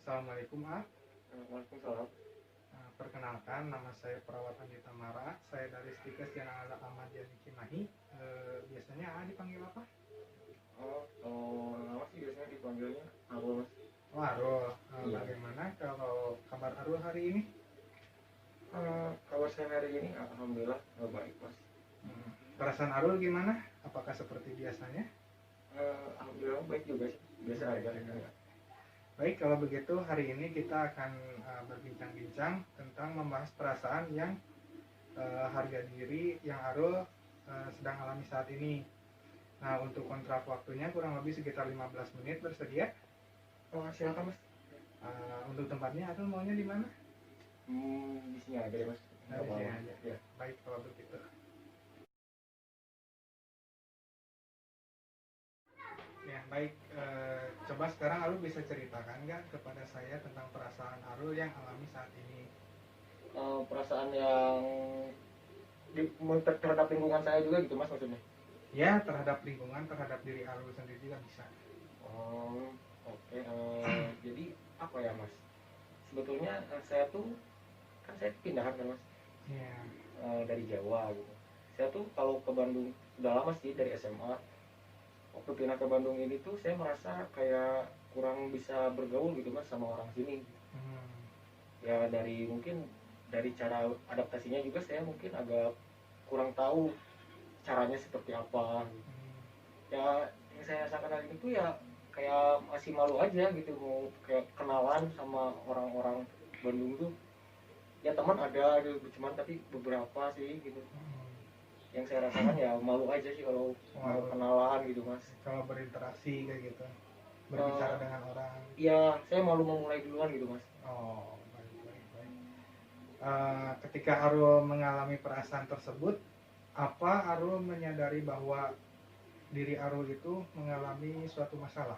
Assalamualaikum, A. Waalaikumsalam. Perkenalkan, nama saya Perawat Andi Tamara. Saya dari Stikes Jalan Ahmadiyah di Cimahi. Biasanya A dipanggil apa? Kalau nama sih biasanya dipanggilnya Arul, Mas. Oh, Arul. Iya. Bagaimana kalau kabar Arul hari ini? Kalau saya hari ini alhamdulillah baik, Mas. Perasaan Arul gimana? Apakah seperti biasanya? Alhamdulillah baik juga sih. Biasa aja. Baik, kalau begitu hari ini kita akan berbincang-bincang tentang membahas perasaan yang harga diri yang Arul sedang alami saat ini. Nah, untuk kontrak waktunya kurang lebih sekitar 15 menit, bersedia? Silakan, Mas. Untuk tempatnya Arul maunya di mana? Di sini aja ya, Mas. Di sini aja. Ya. Baik, kalau begitu. Ya, baik. Coba sekarang Arul bisa ceritakan nggak kepada saya tentang perasaan Arul yang alami saat ini? Perasaan yang terhadap lingkungan saya juga gitu, Mas, maksudnya. Ya, terhadap lingkungan, terhadap diri Arul sendiri juga bisa. Oke. Jadi apa ya, Mas? Sebetulnya saya tuh kan saya pindahan kan, Mas. Ya. Dari Jawa gitu. Saya tuh kalau ke Bandung udah lama sih dari SMA. Waktu pindah ke Bandung ini tuh saya merasa kayak kurang bisa bergaul gitu, Mas, sama orang sini. Ya mungkin dari cara adaptasinya juga saya mungkin agak kurang tahu caranya seperti apa gitu. Ya yang saya rasakan hari ini tuh ya kayak masih malu aja gitu mau kayak kenalan sama orang-orang Bandung tuh. Ya teman ada gitu, cuman tapi beberapa sih gitu. Yang saya rasakan ya malu aja sih kalau mau kenalan gitu, Mas. Kalau berinteraksi kayak gitu, berbicara dengan orang. Iya, saya malu memulai duluan gitu, Mas. Oh, baik. Ketika Arul mengalami perasaan tersebut, apa Arul menyadari bahwa diri Arul itu mengalami suatu masalah?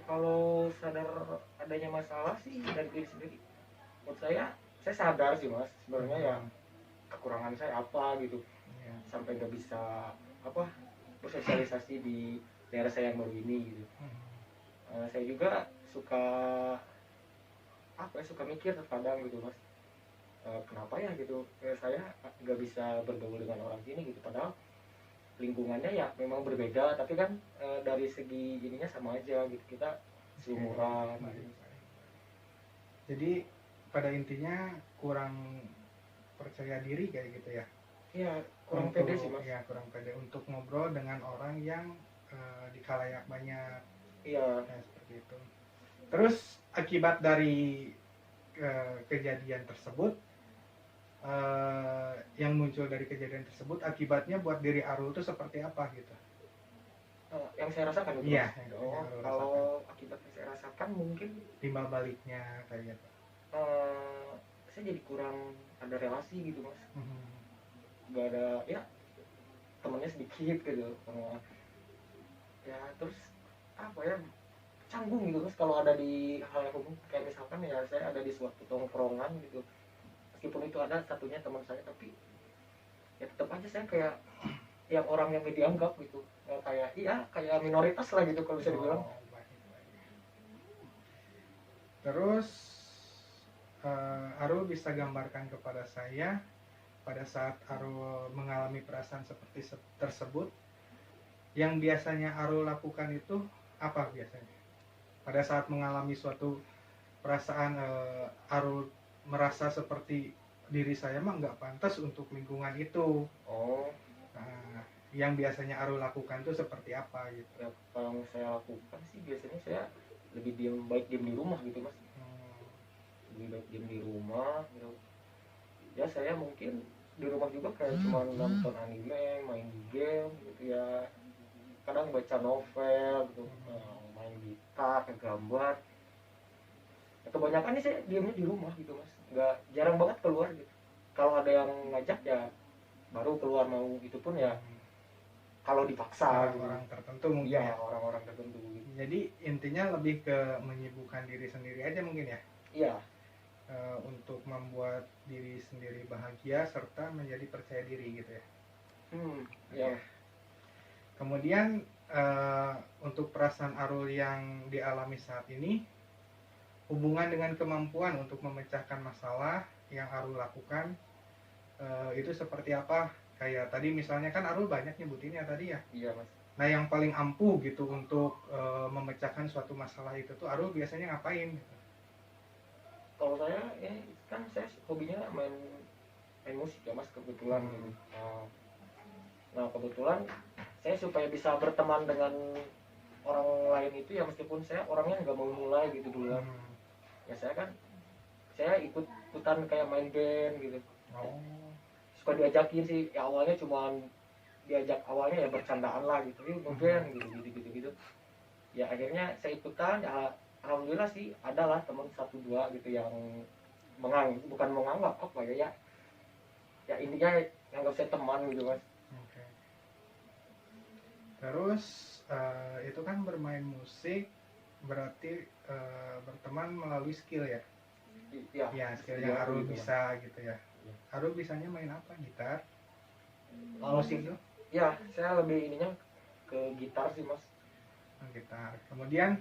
Kalau sadar adanya masalah sih dari diri sendiri, menurut saya sadar sih, Mas. Sebenarnya ya kekurangan saya apa gitu, sampai nggak bisa bersosialisasi di daerah saya yang baru ini gitu. Saya juga suka mikir terkadang gitu, Mas. Kenapa ya gitu saya nggak bisa bergaul dengan orang sini gitu, padahal lingkungannya ya memang berbeda, tapi kan dari segi ininya sama aja gitu, kita seumuran gitu. Jadi pada intinya kurang percaya diri kayak gitu ya? Iya, kurang pede sih, Mas. Ya, kurang pede untuk ngobrol dengan orang yang di khalayak banyak. Iya. Ya, seperti itu. Terus akibat dari kejadian tersebut, yang muncul dari kejadian tersebut, akibatnya buat diri Arul itu seperti apa gitu? Yang saya rasakan itu, iya, kalau akibat yang saya rasakan mungkin timbal baliknya kayak gitu. Saya jadi kurang ada relasi gitu, Mas. Gak ada, ya temennya sedikit gitu, ya terus apa ya, canggung gitu, Mas, kalau ada di hal yang umum. Kayak misalkan ya saya ada di suatu tongkrongan gitu, meskipun itu ada satunya teman saya, tapi ya tetap aja saya kayak yang orang yang gak dianggap gitu, kayak minoritas lah gitu kalau bisa dibilang. Terus Arul bisa gambarkan kepada saya pada saat Arul mengalami perasaan seperti tersebut, yang biasanya Arul lakukan itu apa biasanya? Pada saat mengalami suatu perasaan Arul merasa seperti diri saya mah nggak pantas untuk lingkungan itu. Yang biasanya Arul lakukan itu seperti apa gitu? Ya, kalau saya lakukan sih biasanya saya lebih diem di rumah gitu, Mas. Lebih baik diem di rumah gitu. Ya saya mungkin di rumah juga kayak cuma nonton anime, main game gitu ya, kadang baca novel gitu, main gitar, gambar. Ya, kebanyakan sih saya diemnya di rumah gitu, Mas. Jarang banget keluar gitu. Kalau ada yang ngajak ya baru keluar, mau itu pun ya kalau dipaksa orang tertentu mungkin. Ya, orang-orang tertentu gitu. Jadi intinya lebih ke menyibukkan diri sendiri aja mungkin ya? Iya. Untuk membuat diri sendiri bahagia serta menjadi percaya diri gitu ya? Ya. Kemudian untuk perasaan Arul yang dialami saat ini, hubungan dengan kemampuan untuk memecahkan masalah yang Arul lakukan itu seperti apa? Kayak tadi misalnya kan Arul banyak nyebutinnya tadi ya. Iya mas. Nah yang paling ampuh gitu untuk memecahkan suatu masalah itu tuh Arul biasanya ngapain? Gitu. Kalau saya ya kan saya hobinya main main musik ya mas kebetulan gitu. Nah kebetulan saya supaya bisa berteman dengan orang lain itu ya meskipun saya orangnya nggak mau mulai gitu duluan. Ya saya ikutan kayak main band gitu. Oh. Suka diajakin sih ya awalnya cuman diajak awalnya ya bercandaan lah gitu yuk ngeband gitu ya akhirnya saya ikutan ya alhamdulillah sih ada lah teman satu dua gitu yang bukan menganggap apa ya intinya nganggap saya teman gitu mas. Okay. Terus itu kan bermain musik berarti berteman melalui skill ya? Ya skill yang Arul bisa gitu ya. Arul bisanya main apa? Gitar? Musik tuh? Ya saya lebih ininya ke gitar sih mas. Gitar. Kemudian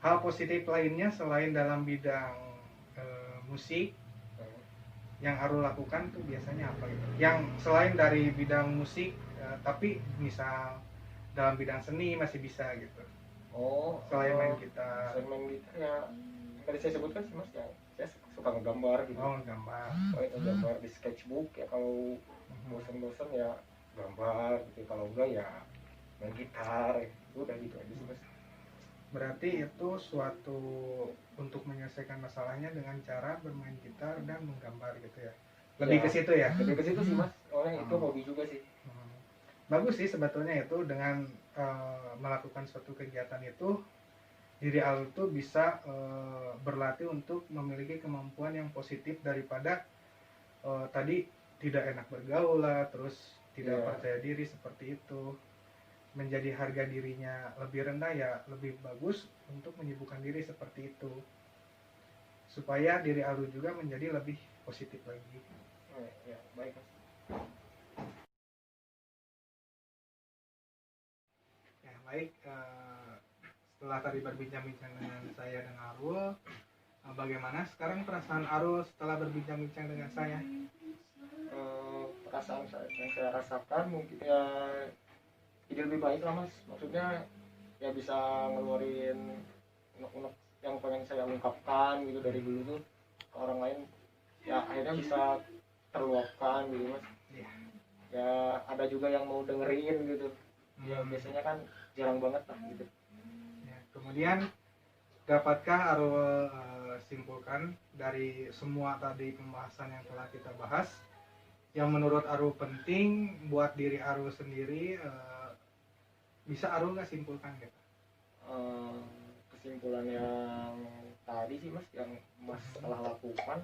hal positif lainnya selain dalam bidang musik yang Arul lakukan tuh biasanya apa gitu? Yang selain dari bidang musik tapi misal dalam bidang seni masih bisa gitu. Oh, selain main gitar. Selain main gitar ya tadi saya sebutkan sih mas ya saya suka ngegambar gitu. Oh, gambar. Gambar di sketchbook ya kalau bosan-bosan ya gambar gitu kalau enggak ya main gitar udah gitu aja sih mas. Berarti itu suatu untuk menyelesaikan masalahnya dengan cara bermain gitar dan menggambar gitu ya. Lebih ke situ ya. Lebih ke situ sih mas. Itu hobi juga sih. Bagus sih sebetulnya itu dengan melakukan suatu kegiatan itu diri Arul tuh bisa berlatih untuk memiliki kemampuan yang positif daripada tadi tidak enak bergaul lah, terus tidak percaya diri seperti itu, menjadi harga dirinya lebih rendah ya lebih bagus untuk menyibukkan diri seperti itu supaya diri Arul juga menjadi lebih positif lagi. Ya, baik mas. Ya baik, setelah tadi berbincang-bincang dengan saya dan Arul, bagaimana sekarang perasaan Arul setelah berbincang-bincang dengan saya? Perasaan yang saya rasakan mungkin ya jadi lebih baik lah mas, maksudnya ya bisa ngeluarin unek-unek yang pengen saya ungkapkan gitu dari dulu tuh ke orang lain ya akhirnya bisa terluapkan gitu mas. Ya ada juga yang mau dengerin gitu ya biasanya kan jarang banget lah gitu ya. Kemudian dapatkah Arul simpulkan dari semua tadi pembahasan yang telah kita bahas yang menurut Arul penting buat diri Arul sendiri, bisa Arul nggak simpulkan gitu? Kesimpulan yang tadi sih mas yang mas telah lakukan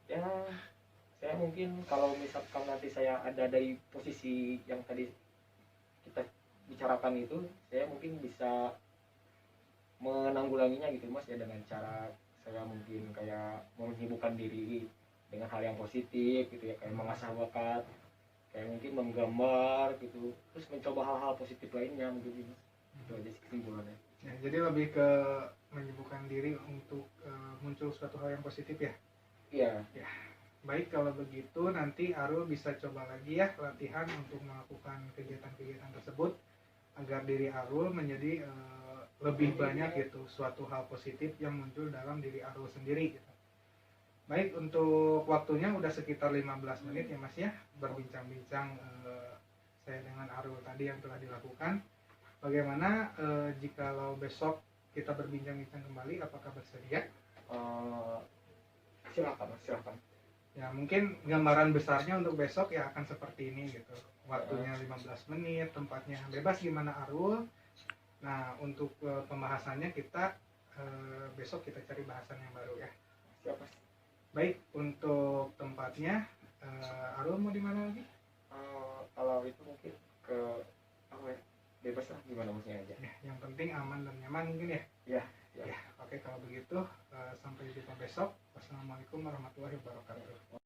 ya saya mungkin kalau misalkan nanti saya ada dari posisi yang tadi kita bicarakan itu saya mungkin bisa menanggulanginya gitu mas ya dengan cara saya mungkin kayak menyibukkan diri dengan hal yang positif gitu ya kayak mengasah bakat kayak mungkin menggambar gitu terus mencoba hal-hal positif lainnya mungkin itu aja sih kesimpulannya ya, jadi lebih ke menyibukkan diri untuk muncul suatu hal yang positif ya. Iya ya baik kalau begitu nanti Arul bisa coba lagi ya latihan untuk melakukan kegiatan-kegiatan tersebut agar diri Arul menjadi lebih banyak gitu suatu hal positif yang muncul dalam diri Arul sendiri gitu. Baik, untuk waktunya udah sekitar 15 menit ya Mas ya berbincang-bincang saya dengan Arul tadi yang telah dilakukan. Bagaimana jikalau besok kita berbincang-bincang kembali, apakah bersedia? Silakan Mas, silakan. Ya mungkin gambaran besarnya untuk besok ya akan seperti ini gitu. Waktunya 15 menit, tempatnya bebas gimana Arul. Nah untuk pembahasannya kita besok kita cari bahasan yang baru ya. Siapa? Baik, untuk tempatnya Arul mau di mana lagi? Kalau itu mungkin ke apa ya? Bebas lah gimana maksudnya aja. Ya, yang penting aman dan nyaman mungkin ya. Ya. Ya, oke kalau begitu sampai jumpa besok. Wassalamualaikum warahmatullahi wabarakatuh.